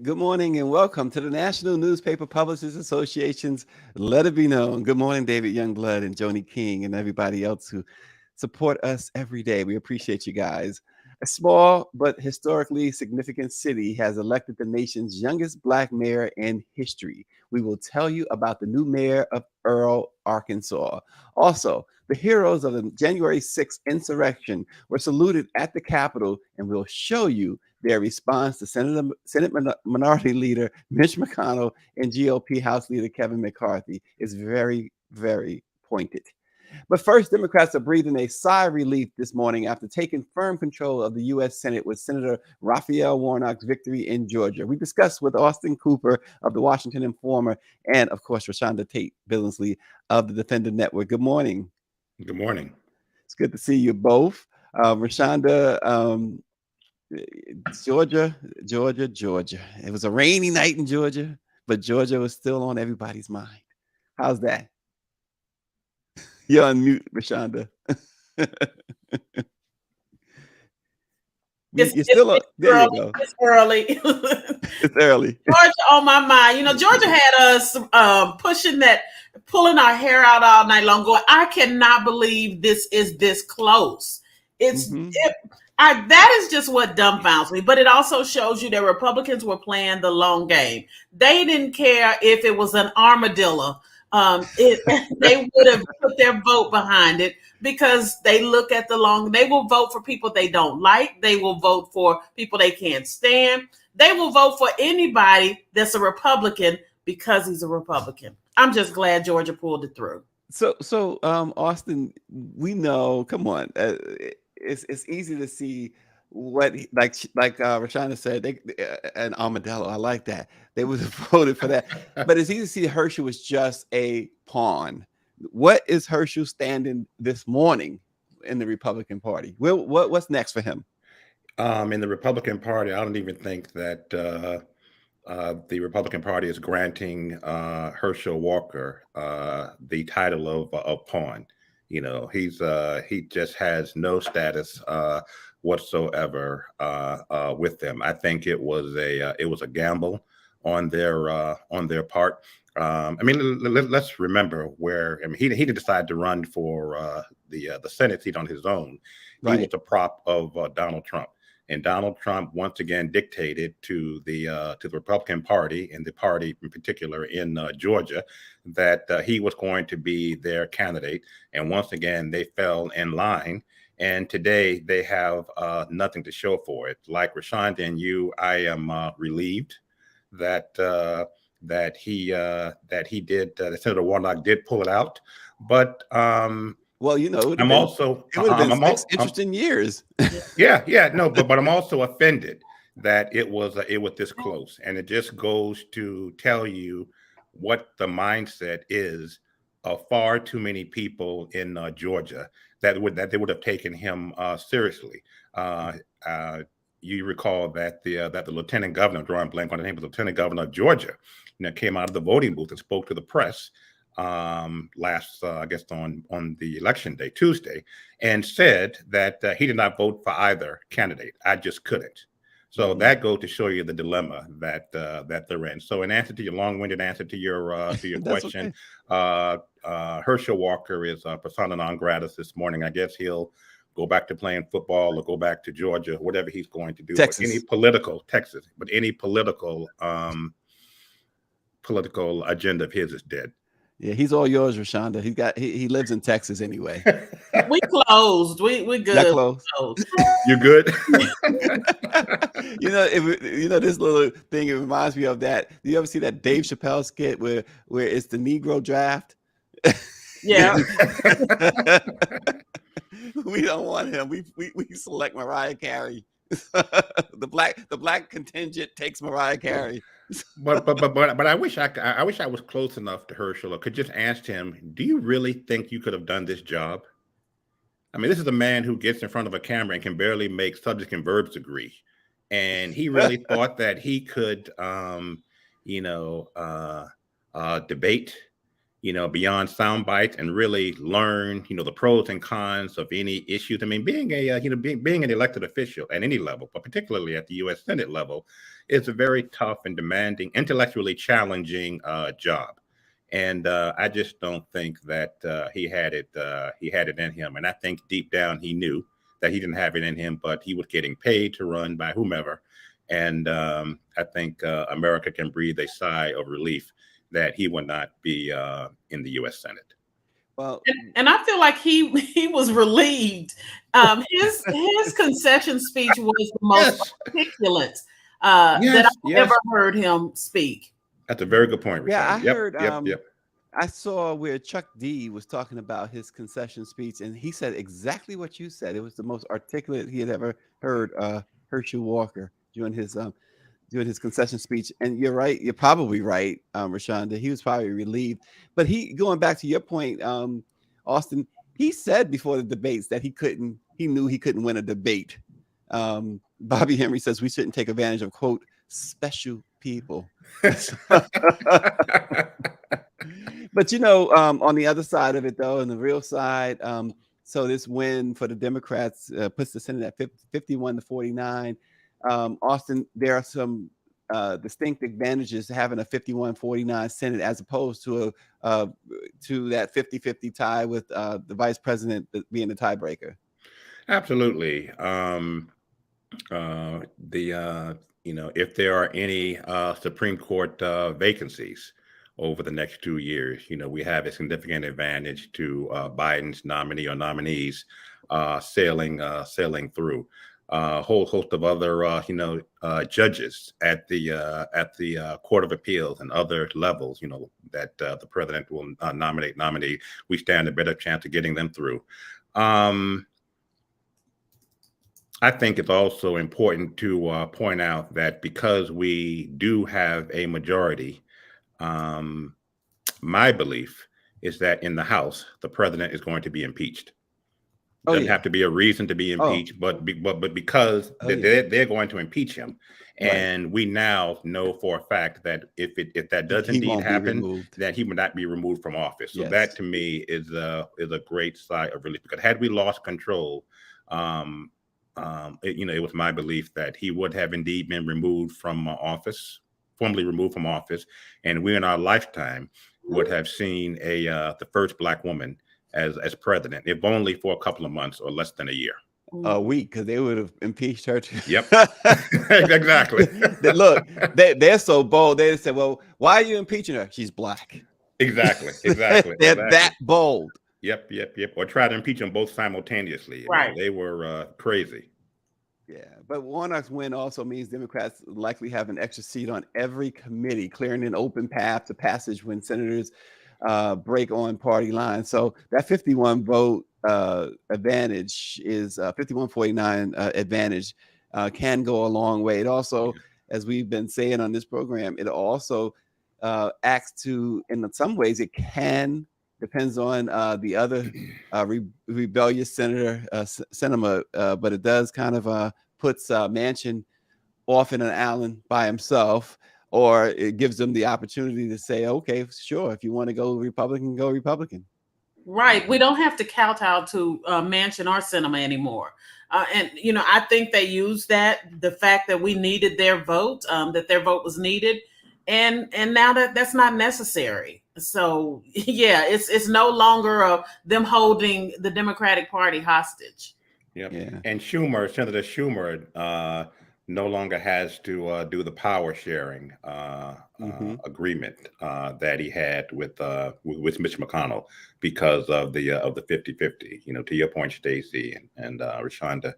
Good morning and welcome to the National Newspaper Publishers Association's Let It Be Known. Good morning, David Youngblood and Joni King and everybody else who support us every day. We appreciate you guys. A small but historically significant city has elected the nation's youngest Black mayor in history. We will tell you about the new mayor of Earle, Arkansas. Also, the heroes of the January 6th insurrection were saluted at the Capitol, and we'll show you their response to Senate Minority Leader Mitch McConnell and GOP House Leader Kevin McCarthy is very, very pointed. But first, Democrats are breathing a sigh of relief this morning after taking firm control of the U.S. Senate with Senator Raphael Warnock's victory in Georgia. We discussed with Austin Cooper of the Washington Informer and, of course, Rashonda Tate Billingsley of the Defender Network. Good morning. Good morning. It's good to see you both. Rashonda, Georgia. It was a rainy night in Georgia, but Georgia was still on everybody's mind. How's that? You're on mute, Rashonda. You're still on. There you go. It's early. It's early. Georgia on my mind. You know, Georgia had us pulling our hair out all night long, going, I cannot believe this is this close. That is just what dumbfounds me. But it also shows you that Republicans were playing the long game. They didn't care if it was an armadillo. They would have put their vote behind it because they look at they will vote for people they don't like. They will vote for people they can't stand. They will vote for anybody that's a Republican because he's a Republican. I'm just glad Georgia pulled it through. So, Austin, we know, come on, it's easy to see what like Rashonda said, an armadillo. I like that. They would have voted for that. But it's easy to see Herschel was just a pawn. What is Herschel standing this morning in the Republican Party? What's next for him? In the Republican Party, I don't even think that the Republican Party is granting Herschel Walker the title of pawn. You know, he just has no status whatsoever with them. I think it was a gamble on their part. I mean, let's remember he didn't decide to run for the Senate seat on his own. Right. He was a prop of Donald Trump, and Donald Trump once again dictated to the Republican Party, and the party in particular in Georgia, that he was going to be their candidate. And once again, they fell in line. And today they have nothing to show for it. Like Rashonda and you, I am relieved that Senator Warnock did pull it out. But well, you know, I'm also it would have been six interesting years. But I'm also offended that it was this close, and it just goes to tell you what the mindset is of far too many people in Georgia that they would have taken him seriously. You recall that the lieutenant governor, drawing blank on the name of the lieutenant governor of Georgia, came out of the voting booth and spoke to the press last, I guess, on the election day, Tuesday, and said that he did not vote for either candidate. I just couldn't. So that goes to show you the dilemma that they're in. So, in answer to your long-winded answer to your question, okay. Herschel Walker is persona non grata this morning. I guess he'll go back to playing football or go back to Georgia, whatever he's going to do. Texas. But any political agenda of his is dead. Yeah, he's all yours, Rashonda. He lives in Texas anyway. We closed. We good. Not closed. You good? You know this little thing. It reminds me of that. Do you ever see that Dave Chappelle skit where it's the Negro draft? Yeah. We don't want him. We select Mariah Carey. The black contingent takes Mariah Carey. But I wish I was close enough to Herschel or could just ask him, do you really think you could have done this job? I mean, this is a man who gets in front of a camera and can barely make subject and verbs agree. And he really thought that he could, debate beyond sound bites and really learn, the pros and cons of any issues. I mean, being being an elected official at any level, but particularly at the U.S. Senate level, is a very tough and demanding, intellectually challenging job. And I just don't think that he had it in him. And I think deep down he knew that he didn't have it in him, but he was getting paid to run by whomever. And I think America can breathe a sigh of relief that he would not be in the U.S. Senate. Well, and I feel like he was relieved. His concession speech was the most articulate that I've ever heard him speak. That's a very good point, Rashawn. Yeah, I heard. I saw where Chuck D was talking about his concession speech, and he said exactly what you said. It was the most articulate he had ever heard Herschel Walker doing his concession speech. And you're right. You're probably right, Rashawn, that he was probably relieved. But going back to your point, Austin, he said before the debates that he knew he couldn't win a debate. Bobby Henry says we shouldn't take advantage of, quote, special people. But on the other side of it, though, on the real side, so this win for the Democrats puts the Senate at 51-49. Austin, there are some distinct advantages to having a 51-49 Senate as opposed to that 50-50 tie with the vice president being the tiebreaker. Absolutely. If there are any Supreme Court vacancies over the next 2 years, we have a significant advantage to Biden's nominee or nominees sailing through. A whole host of other, judges at the Court of Appeals and other levels, that the president will nominate. We stand a better chance of getting them through. I think it's also important to point out that because we do have a majority, my belief is that in the House, the president is going to be impeached. Doesn't have to be a reason to be impeached, but because they're going to impeach him, and we now know for a fact that if that does indeed happen, that he would not be removed from office. So that to me is a great sigh of relief, because had we lost control, it was my belief that he would have indeed been removed from office, formally removed from office, and we in our lifetime would have seen the first Black woman as president, if only for a couple of months or less than a year. A week, because they would have impeached her too. Yep, exactly. Look, they're so bold. They said, "Well, why are you impeaching her? She's Black." Exactly. They're that bold. Yep. Or try to impeach them both simultaneously. Right. They were crazy. Yeah, but Warnock's win also means Democrats likely have an extra seat on every committee, clearing an open path to passage when senators break on party lines. So that 51 vote advantage is 51-49 advantage can go a long way. It also, as we've been saying on this program, it also acts to, in some ways, it can, depends on the other rebellious senator, but it does kind of puts Manchin off in an island by himself, or it gives them the opportunity to say, okay, sure, if you want to go Republican, go Republican. Right. We don't have to kowtow to Manchin or Sinema anymore. And, I think they used the fact that we needed their vote, that their vote was needed. And now that's not necessary. So, yeah, it's no longer them holding the Democratic Party hostage. Yep. Yeah. And Senator Schumer, no longer has to do the power sharing agreement that he had with Mitch McConnell because of the 50-50. To your point, Stacey and Rashonda,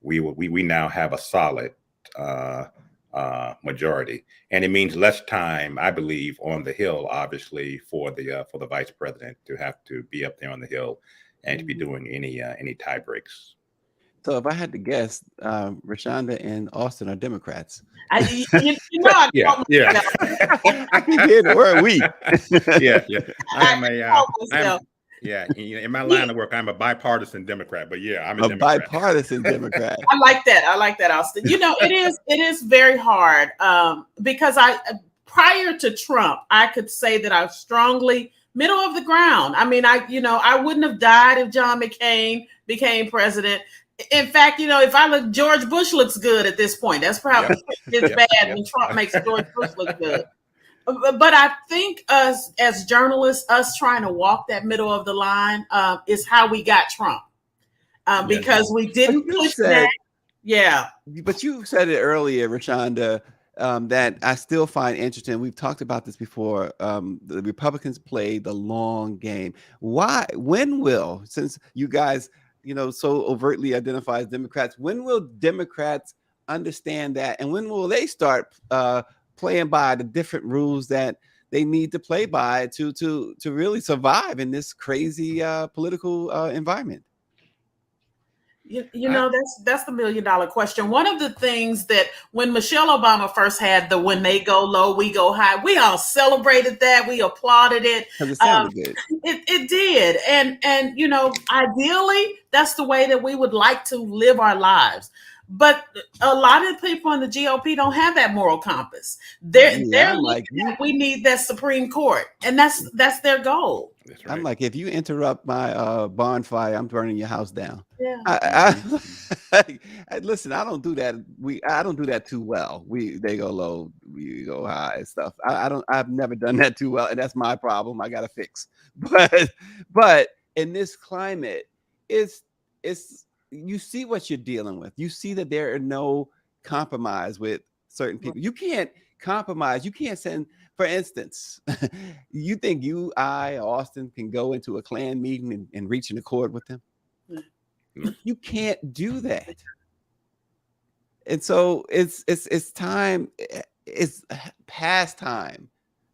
we now have a solid majority, and it means less time, I believe, on the Hill, obviously, for the vice president to have to be up there on the Hill and to be doing any tie breaks. So if I had to guess, Rashonda and Austin are Democrats. Yeah. I keep hearing the word "we." In my line of work, I'm a bipartisan Democrat. But yeah, I'm a Democrat. Bipartisan Democrat. I like that, Austin. It is very hard because prior to Trump, I could say that I strongly middle of the ground. I mean, I wouldn't have died if John McCain became president. In fact, if I look, George Bush looks good at this point. That's probably it's bad when Trump makes George Bush look good. But I think us as journalists, us trying to walk that middle of the line is how we got Trump. Because we didn't push back. Yeah. But you said it earlier, Rashonda, that I still find interesting. We've talked about this before. The Republicans play the long game. Why? When will, since you guys, so overtly identify as Democrats, when will Democrats understand that? And when will they start playing by the different rules that they need to play by to really survive in this crazy political environment? That's the $1 million question. One of the things that when Michelle Obama first had the "when they go low, we go high," we all celebrated that. We applauded it. Because it sounded good. It did, and ideally, that's the way that we would like to live our lives. But a lot of people in the GOP don't have that moral compass. They're like, we need that Supreme Court, and that's their goal. That's right. I'm like, if you interrupt my bonfire, I'm burning your house down. Yeah. Listen, I don't do that. I don't do that too well. They go low, we go high and stuff. I've never done that too well, and that's my problem. I got to fix. But in this climate, it's you see what you're dealing with. You see that there are no compromise with certain people. You can't compromise. You can't send, for instance, you think I, Austin, can go into a Klan meeting and reach an accord with them? You can't do that. And so it's time. It's past time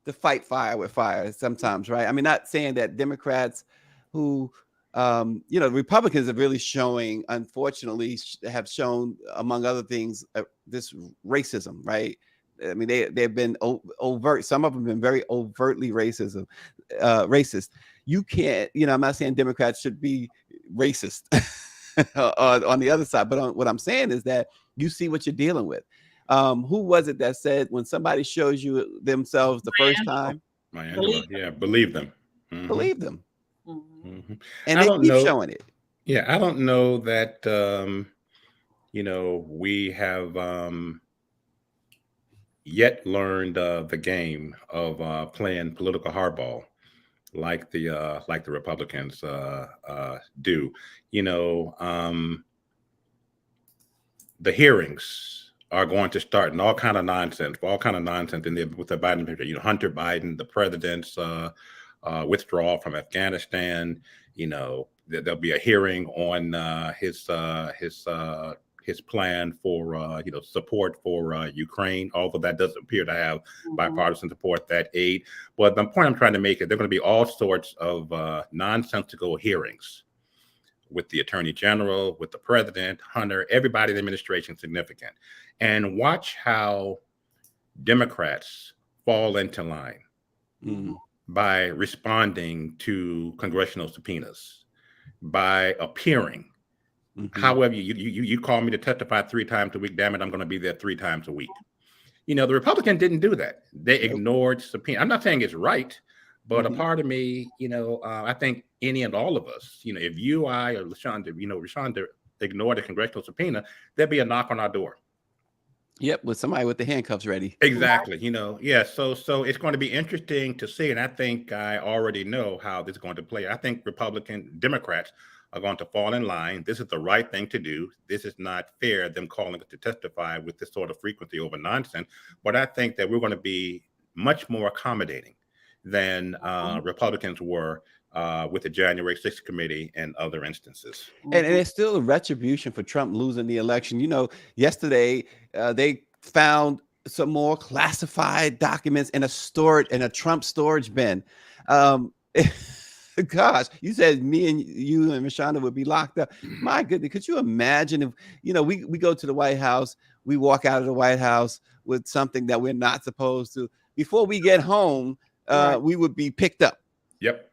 to fight fire with fire sometimes, right? I mean, not saying that Democrats who Republicans are really showing, unfortunately, have shown, among other things, this racism, right? I mean, they've been overt. Some of them have been very overtly racist. You can't, I'm not saying Democrats should be racist on the other side, but what I'm saying is that you see what you're dealing with. Who was it that said when somebody shows you themselves the first time? Believe them. Mm-hmm. Believe them. Mm-hmm. And they keep showing it. Yeah, I don't know that we have yet learned the game of playing political hardball like the Republicans do. The hearings are going to start in all kind of nonsense with the Biden administration. Hunter Biden, the president's withdrawal from Afghanistan. There'll be a hearing on his plan for support for Ukraine, although that doesn't appear to have bipartisan support, that aid. But the point I'm trying to make is there are going to be all sorts of nonsensical hearings with the attorney general, with the president, Hunter, everybody in the administration significant. And watch how Democrats fall into line. By responding to congressional subpoenas, by appearing. However, you call me to testify 3 times a week, damn it, I'm going to be there 3 times a week. The Republican didn't do that. They ignored subpoena. I'm not saying it's right, but a part of me, I think any and all of us, if you, I, or Rashonda ignored a congressional subpoena, there'd be a knock on our door. Yep, with somebody with the handcuffs ready. Exactly. So it's going to be interesting to see. And I think I already know how this is going to play. I think Democrats are going to fall in line. This is the right thing to do. This is not fair, them calling to testify with this sort of frequency over nonsense. But I think that we're going to be much more accommodating than Republicans were with the January 6th committee and other instances. And it's still a retribution for Trump losing the election. Yesterday they found some more classified documents in a Trump storage bin. Gosh, you said me and you and Rashonda would be locked up. My goodness, could you imagine if, we go to the White House, we walk out of the White House with something that we're not supposed to. Before we get home, we would be picked up. Yep.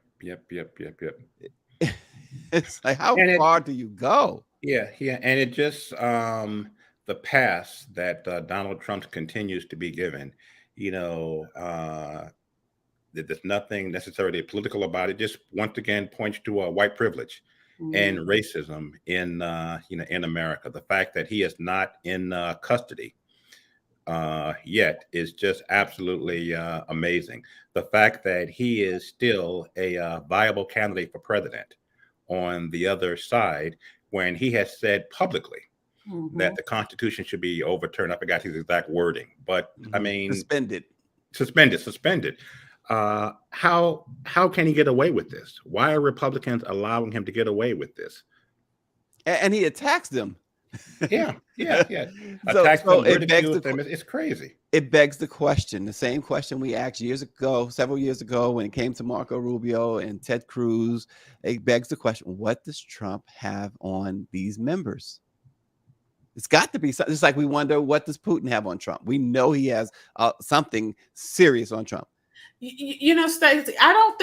It's like, how far do you go? Yeah. And it just, the pass that Donald Trump continues to be given, There's nothing necessarily political about it. Just once again points to white privilege and racism in in America. The fact that he is not in custody yet is just absolutely amazing. The fact that he is still a viable candidate for president on the other side, when he has said publicly that the Constitution should be overturned. I forgot his exact wording, but I mean, suspended. How can he get away with this? Why are Republicans allowing him to get away with this? And he attacks them. Yeah. Attacks them. It's crazy. It begs the question, the same question we asked several years ago, when it came to Marco Rubio and Ted Cruz. It begs the question: what does Trump have on these members? It's got to be something. It's like we wonder, what does Putin have on Trump? We know he has something serious on Trump. Stacey, I don't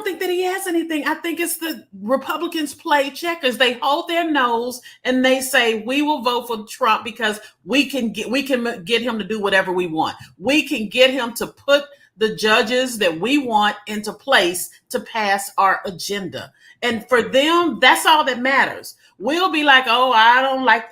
think that he has anything. I think it's the Republicans play checkers. They hold their nose and they say, we will vote for Trump because we can get him to do whatever we want. We can get him to put the judges that we want into place to pass our agenda. And for them, that's all that matters. We'll be like, oh, I don't like,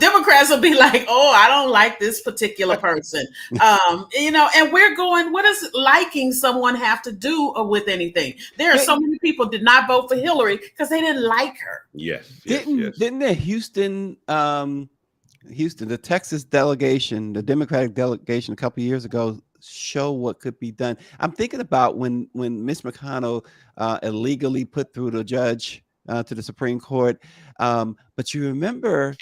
Democrats will be like, oh, I don't like this particular person. And we're going, what does liking someone have to do with anything? There are so many people did not vote for Hillary because they didn't like her. Yes. Didn't the Houston, the Texas delegation, the Democratic delegation a couple of years ago, show what could be done? I'm thinking about when Mitch McConnell illegally put through the judge to the Supreme Court. But you remember,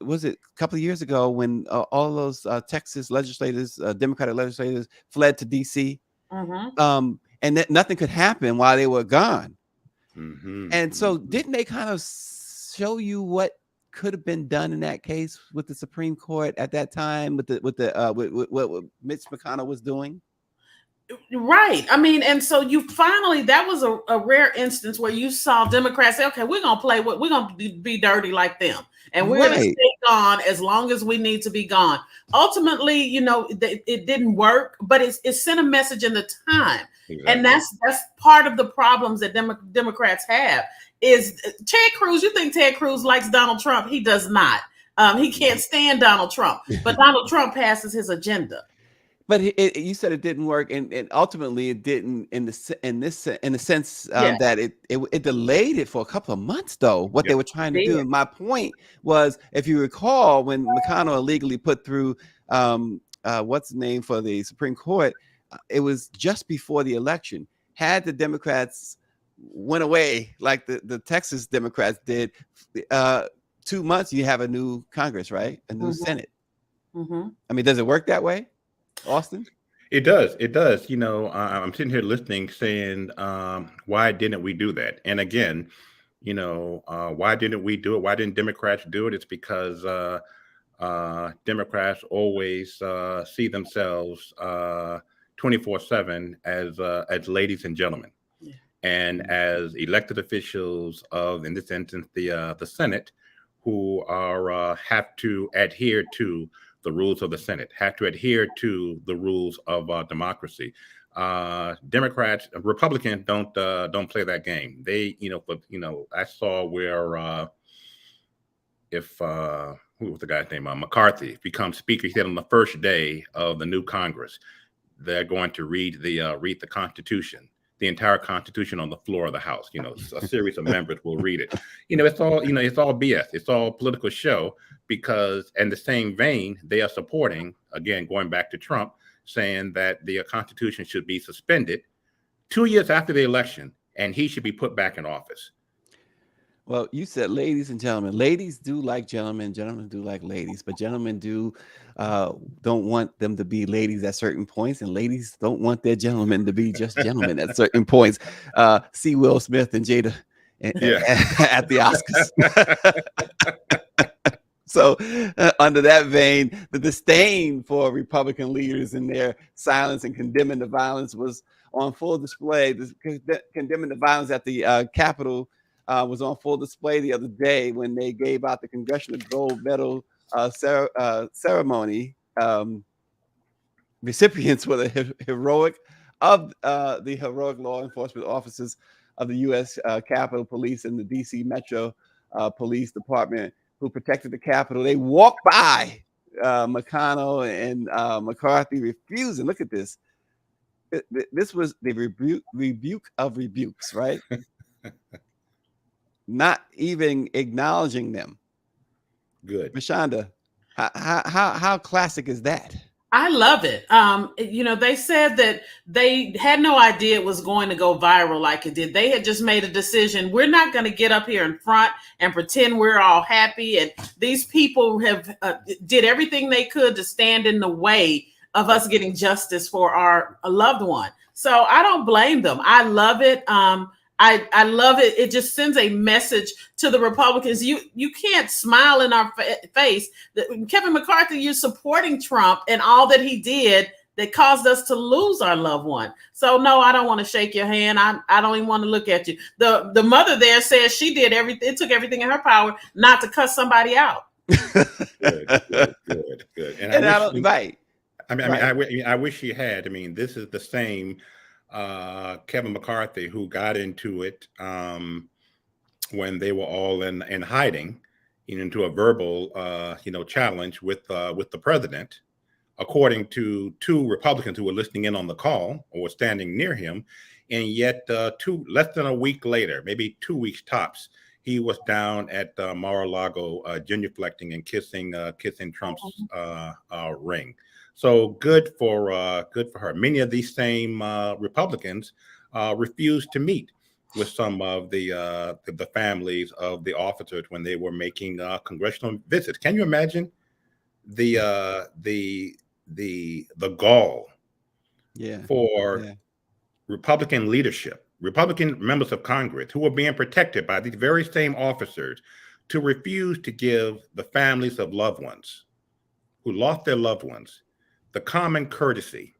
was it a couple of years ago when all those Texas legislators, Democratic legislators, fled to DC, and that nothing could happen while they were gone. And so didn't they kind of show you what could have been done in that case with the Supreme Court at that time, with what Mitch McConnell was doing? Right. I mean, and so that was a rare instance where you saw Democrats say, okay, we're going to be dirty like them. And we're going to stay gone as long as we need to be gone. Ultimately, it didn't work, but it sent a message in the time. Exactly. And that's part of the problems that Democrats have is Ted Cruz. You think Ted Cruz likes Donald Trump? He does not. He can't stand Donald Trump, but Donald Trump passes his agenda. But you said it didn't work, and ultimately it didn't in the sense that it delayed it for a couple of months, though. What they were trying to do. And my point was, if you recall, when McConnell illegally put through what's the name for the Supreme Court, it was just before the election. Had the Democrats went away like the Texas Democrats did, 2 months you have a new Congress, right? A new Senate. I mean, does it work that way, Austin? It does. I'm sitting here listening, saying, why didn't we do that? And again, why didn't we do it? Why didn't Democrats do it? It's because Democrats always see themselves 24/7 as ladies and gentlemen, and as elected officials of, in this instance, the Senate, who are have to adhere to the rules of the Senate, have to adhere to the rules of democracy. Democrats, Republicans don't play that game. They, I saw where who was the guy's name? McCarthy becomes speaker. He said on the first day of the new Congress, they're going to read the Constitution, the entire Constitution on the floor of the House. A series of members will read it. It's all BS. It's all political show, because in the same vein, they are supporting, again, going back to Trump, saying that the Constitution should be suspended 2 years after the election, and he should be put back in office. Well, you said ladies and gentlemen. Ladies do like gentlemen. Gentlemen do like ladies, but gentlemen don't want them to be ladies at certain points, and ladies don't want their gentlemen to be just gentlemen at certain points. See Will Smith and Jada at the Oscars. So under that vein, the disdain for Republican leaders and their silence and condemning the violence was on full display. Condemning the violence at the Capitol was on full display the other day when they gave out the Congressional Gold Medal ceremony. Recipients were the heroic of the heroic law enforcement officers of the U.S. Capitol Police and the D.C. Metro Police Department who protected the Capitol. They walked by McConnell and McCarthy refusing. Look at this. This was the rebuke of rebukes, right? Not even acknowledging them. Good. Rashonda, how classic is that? I love it. They said that they had no idea it was going to go viral like it did. They had just made a decision. We're not going to get up here in front and pretend we're all happy. And these people have did everything they could to stand in the way of us getting justice for our loved one. So I don't blame them. I love it. I love it. It just sends a message to the Republicans. You can't smile in our face. Kevin McCarthy, you're supporting Trump and all that he did that caused us to lose our loved one. So no, I don't want to shake your hand. I don't even want to look at you. The mother there says she did everything. It took everything in her power not to cuss somebody out. Good. And I wish she had. I mean, this is the same Kevin McCarthy who got into it when they were all in hiding, into a verbal challenge with the president, according to two Republicans who were listening in on the call or were standing near him, and yet less than a week later, maybe 2 weeks tops, he was down at Mar-a-Lago genuflecting and kissing Trump's ring. So good for her. Many of these same Republicans refused to meet with some of the families of the officers when they were making congressional visits. Can you imagine the gall for Republican leadership, Republican members of Congress who were being protected by these very same officers to refuse to give the families of loved ones who lost their loved ones the common courtesy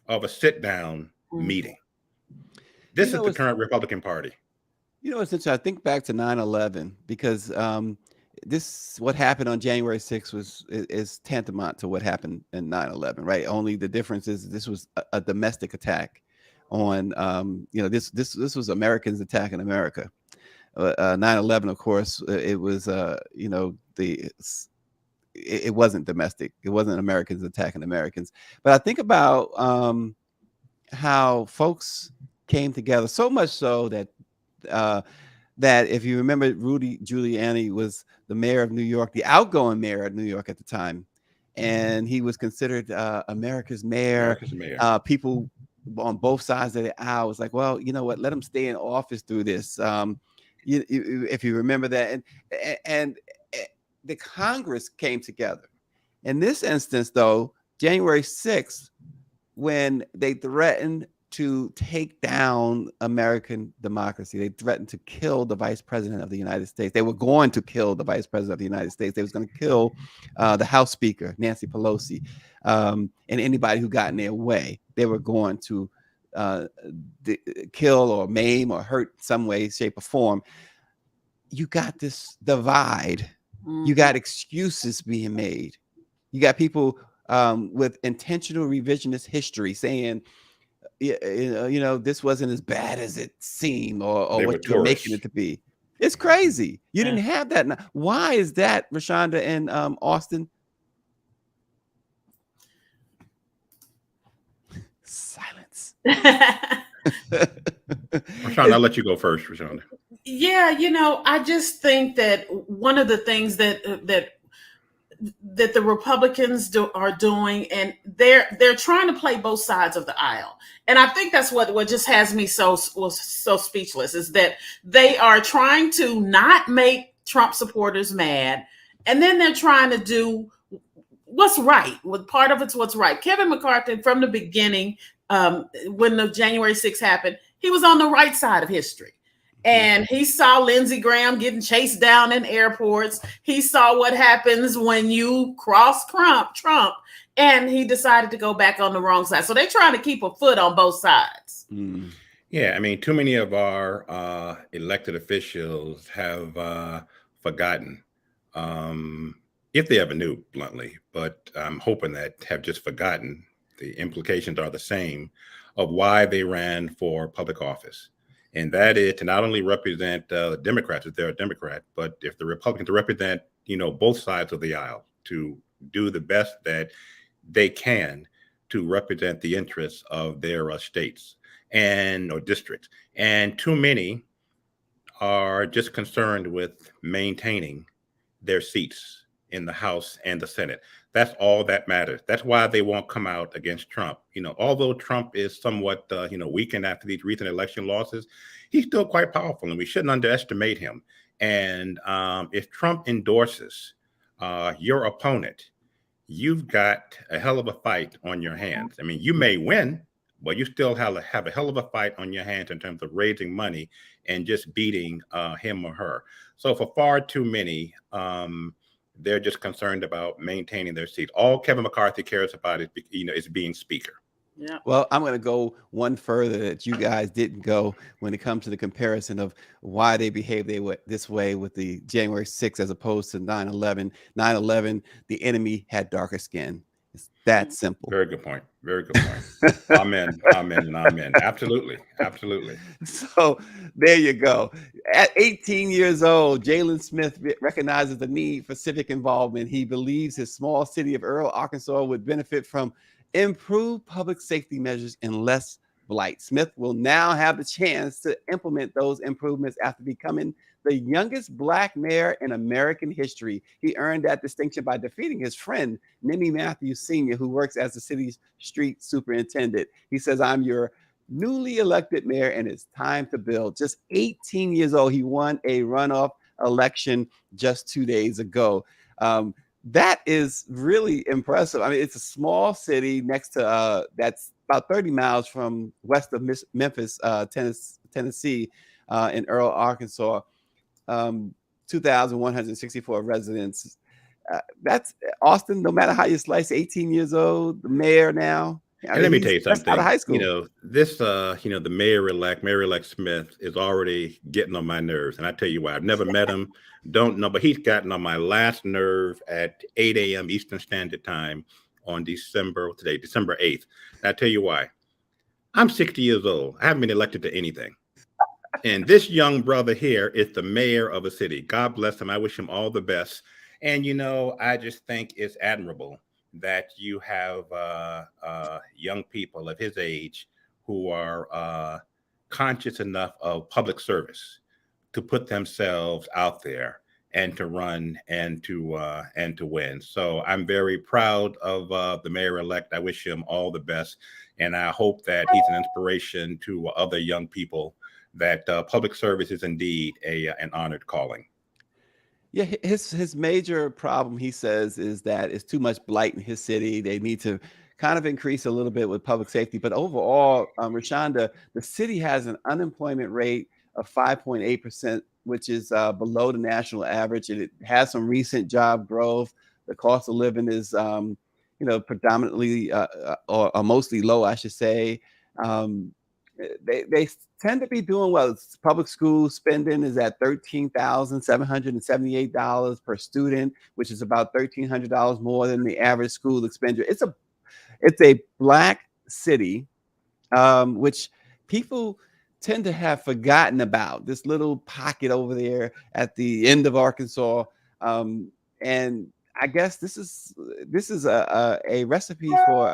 of a sit-down meeting. This is the current Republican Party. It's interesting. I think back to 9/11 because what happened on January 6th is tantamount to what happened in 9/11, right? Only the difference is this was a domestic attack on, this was Americans attacking America. 9/11, of course, it was, it wasn't domestic. It wasn't Americans attacking Americans. But I think about how folks came together, so much so that if you remember, Rudy Giuliani was the mayor of New York, the outgoing mayor of New York at the time. And he was considered America's mayor. People on both sides of the aisle was like, well, you know what, let him stay in office through this. If you remember that. And the Congress came together. In this instance, though, January 6th, when they threatened to take down American democracy, they threatened to kill the vice president of the United States. They were going to kill the vice president of the United States. They was going to kill the House Speaker, Nancy Pelosi, and anybody who got in their way. They were going to kill or maim or hurt in some way, shape, or form. You got this divide. You got excuses being made. You got people with intentional revisionist history saying, this wasn't as bad as it seemed or what you're making it to be. It's crazy. You didn't have that. Why is that, Rashonda and Austin? Silence. Rashonda, I'll let you go first, Rashonda. Yeah, I just think that one of the things that the Republicans are doing, and they're trying to play both sides of the aisle, and I think that's what just has me so speechless, is that they are trying to not make Trump supporters mad, and then they're trying to do what's right. Part of it's what's right. Kevin McCarthy, from the beginning, when the January 6th happened, he was on the right side of history. And he saw Lindsey Graham getting chased down in airports. He saw what happens when you cross Trump, and he decided to go back on the wrong side. So they're trying to keep a foot on both sides. Yeah, I mean, too many of our elected officials have forgotten, if they ever knew, bluntly, but I'm hoping that have just forgotten. The implications are the same of why they ran for public office. And that is to not only represent Democrats if they're a Democrat, but if the Republicans to represent, both sides of the aisle, to do the best that they can to represent the interests of their states or districts. And too many are just concerned with maintaining their seats in the House and the Senate. That's all that matters. That's why they won't come out against Trump. Although Trump is somewhat, weakened after these recent election losses, he's still quite powerful, and we shouldn't underestimate him. And if Trump endorses your opponent, you've got a hell of a fight on your hands. I mean, you may win, but you still have a hell of a fight on your hands in terms of raising money and just beating him or her. So for far too many, they're just concerned about maintaining their seat. All Kevin McCarthy cares about is being speaker. Yeah. Well, I'm going to go one further that you guys didn't go when it comes to the comparison of why they behave this way with the January 6th as opposed to 9/11. 9/11, the enemy had darker skin. It's that simple. Very good point. Very good point. Amen. Amen. And amen. Absolutely. Absolutely. So there you go. At 18 years old, Jalen Smith recognizes the need for civic involvement. He believes his small city of Earle, Arkansas would benefit from improved public safety measures and less blight. Smith will now have the chance to implement those improvements after becoming the youngest Black mayor in American history. He earned that distinction by defeating his friend, Nimmy Matthews Sr., who works as the city's street superintendent. He says, "I'm your newly elected mayor, and it's time to build." Just 18 years old, he won a runoff election just 2 days ago. That is really impressive. I mean, it's a small city next to that's about 30 miles from west of Memphis, Tennessee, in Earle, Arkansas. 2,164 residents. That's Austin. No matter how you slice, 18 years old, the mayor now. And let me tell you something. Out of high school. The Mayor-elect Smith is already getting on my nerves, and I tell you why. I've never met him, don't know, but he's gotten on my last nerve at 8 a.m. Eastern Standard Time on December 8th. And I tell you why. I'm 60 years old. I haven't been elected to anything. And this young brother here is the mayor of a city. God bless him. I wish him all the best. And, I just think it's admirable that you have young people of his age who are conscious enough of public service to put themselves out there and to run and to win. So I'm very proud of the mayor-elect. I wish him all the best. And I hope that he's an inspiration to other young people that public service is indeed an honored calling. Yeah, his major problem, he says, is that it's too much blight in his city. They need to kind of increase a little bit with public safety. But overall, Rashonda, the city has an unemployment rate of 5.8%, which is below the national average. And it has some recent job growth. The cost of living is, predominantly or mostly low, I should say. They tend to be doing well. Public school spending is at $13,778 per student, which is about $1,300 more than the average school expenditure. It's a Black city, which people tend to have forgotten about. This little pocket over there at the end of Arkansas, and I guess this is a recipe for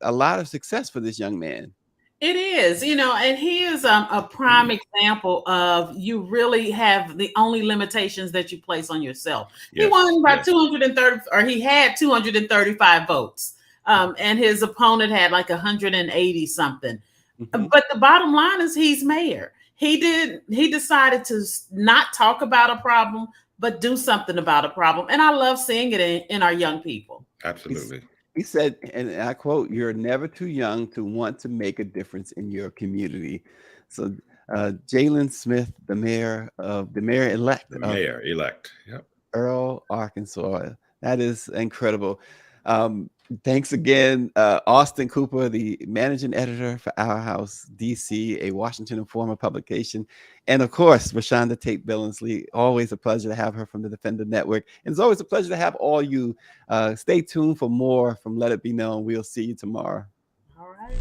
a lot of success for this young man. It is, and he is a prime example of you really have the only limitations that you place on yourself. Yes, he won by 230, or he had 235 votes, and his opponent had like 180 something. Mm-hmm. But the bottom line is he's mayor. He decided to not talk about a problem, but do something about a problem. And I love seeing it in our young people. Absolutely. He said, and I quote, "You're never too young to want to make a difference in your community." So Jalen Smith, the mayor-elect. Yep. Earle, Arkansas. That is incredible. Thanks again, Austin Cooper, the managing editor for Our House DC, a Washington Informer publication. And of course, Rashonda Tate Billingsley. Always a pleasure to have her from the Defender Network. And it's always a pleasure to have all you. Stay tuned for more from Let It Be Known. We'll see you tomorrow. All right.